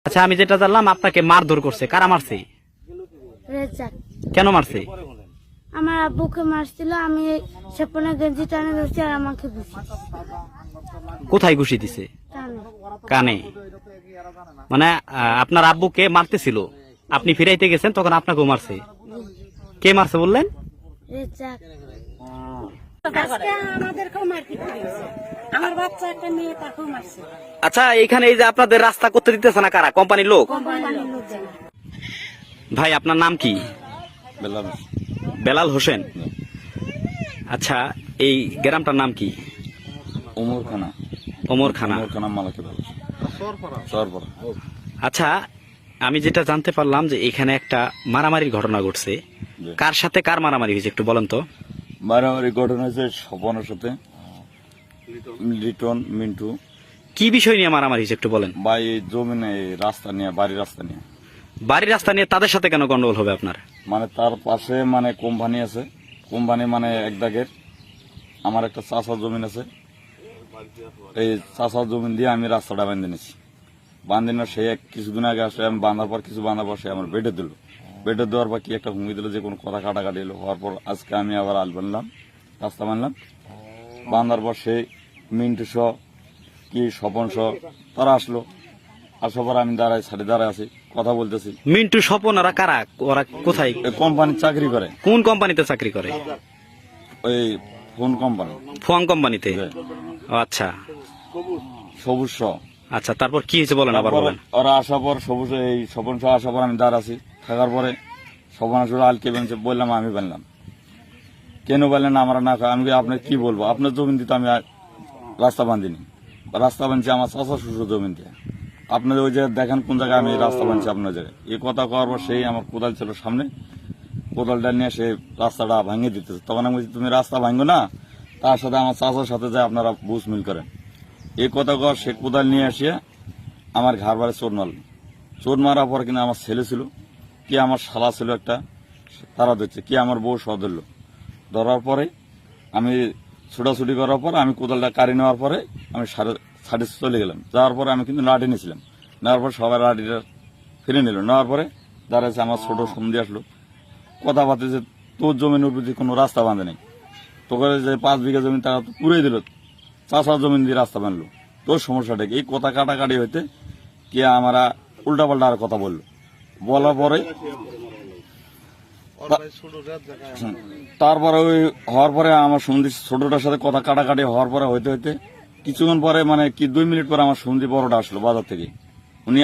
আচ্ছা, আমি যেটা জানলাম আপনাকে মারধর করছে, কারা মারছে? রেজাক। কেন মারছে? আমার আব্বুকে মারছিল, আমি সেপনে গেঞ্জি টানে ধরছি আর আমাকে বুঝি কোথায় ঘুষি দিছে? টানে। কানে? মানে আপনার আব্বুকে মারতেছিল, আপনি ফিরাইতে গেছেন, তখন আপনাকেও মারছে। কে মারছে বললেন? রেজাক। আজকে আমাদেরকেও মারপিট করেছে, আমার বাচ্চা একটা মেয়ে তাকেও মারছে। আচ্ছা, এখানে এই যে আপনাদের রাস্তা করতে দিতেছে না কারা? কোম্পানির লোক? কোম্পানির লোকজন। ভাই, আপনার নাম কি? বেলাল বেলাল হোসেন। আচ্ছা, এই গ্রামটার নাম কি? উমরখানা ওমরখানা। উমরখানা মালাকে বলে সরপরা। আচ্ছা, আমি যেটা জানতে পারলাম যে এখানে একটা মারামারির ঘটনা ঘটছে। জি। কার সাথে কার মারামারি হয়েছে একটু বলেন তো। মারামারি ঘটনা হয়েছে স্বপনের সাথে, লিটন মিন্টু। কি বিষয় নিয়ে মারামারি হয়েছে একটু বলেন। বা এই জমিনে এই রাস্তা নিয়ে, বাড়ির রাস্তা নিয়ে। বাড়ির রাস্তা নিয়ে তাদের সাথে কেন গন্ডগোল হবে আপনার? মানে তার পাশে মানে কোম্পানি আছে, কোম্পানি মানে এক দাগের। আমার একটা চাষার জমিন আছে, এই চাষার জমিন দিয়ে আমি রাস্তাটা বাঁধে নিছি। বাঁধে না সে কিছুদিন আগে আসে, আমি বাঁধার পর সে আমার বেডে দিল। বেডে দেওয়ার পর কি একটা হুমকি দিল যে কোনো কথা কাটাকাটি এলো। হওয়ার পর আজকে আমি আবার আল বানলাম, রাস্তা বানলাম। বাঁধার পর সেই মিন্টু সহ কি স্বপন সহ তারা আসলো। আসার পর আমি দাঁড়ায় আছি, কথা বলতেছি। মিন্টু, স্বপন, ওরা কারা? ওরা কোথায়, কোম্পানির চাকরি করে। কোন কোম্পানিতে চাকরি করে? ওই ফোন কোম্পানি, ফোন কোম্পানিতে। ও আচ্ছা সবুজ সহ। আচ্ছা, তারপর কি হয়েছে বলেন, আবার তারপর বলেন। ওরা আসার পর সবুজ এই স্বপন সহ আসার পর আমি দাঁড়াচ্ছি। থাকার পরে স্বপন আসলে আলকে বেঞ্চে বললাম আমি বানলাম। কেন বললেন আমরা না? আমি আপনার কি বলবো, আপনার জমিন দিতে আমি রাস্তা বাঁধিনি। রাস্তা বানছি আমার চাষা শ্বশুর জমিন দিয়ে। আপনাদের ওই যে দেখেন কোন জায়গায় আমি রাস্তা বানছি আপনার জায়গায়। এই কথা কওয়ার পর সেই আমার কোদাল ছিল সামনে, কোদালটা নিয়ে সে রাস্তাটা ভাঙিয়ে দিতেছে। তখন আমি বলছি তুমি রাস্তা ভাঙো না, তার সাথে আমার চাষার সাথে যায় আপনারা বুঝ মিল করেন। এই কথা কওয়ার সে কোদাল নিয়ে আসিয়া আমার ঘর বাড়ি চোট মারল। চোট মারার পর কিন্তু আমার ছেলে ছিল, কি আমার শালা ছিল একটা, তারা ধরছে, কি আমার বউ সহ ধরল। ধরার পরে আমি ছোটাছুটি করার পর আমি কোদালটা কাড়ি নেওয়ার পরে আমি সাড়ে চলে গেলাম। যাওয়ার পরে আমি কিন্তু লাঠি নিয়েছিলাম, নেওয়ার পর সবাই লাঠিটা ফিরে নিল। নেওয়ার পরে দাঁড়াচ্ছে আমার ছোট সন্ধি আসলো, কথা বার্তা যে তোর জমিনের উপর কোনো রাস্তা বাঁধে নেই, তোকে যে 5 বিঘা জমি তারা তো পুড়ে দিল, চাষার জমিন দিয়ে রাস্তা বানলো, তোর সমস্যাটা কি? এই কথা কাটাকাটি হইতে কি আমরা উল্টাপাল্টা আর কথা বললো। বলার পরে তারপরে ওই হওয়ার পরে আমার সন্ধি ছোটটার সাথে কথা কাটাকাটি হওয়ার পরে হইতে হইতে কিছুক্ষণ পরে মানে কি 2 মিনিট পরে আমার সন্ধি বড়টা আসলো বাজার থেকে।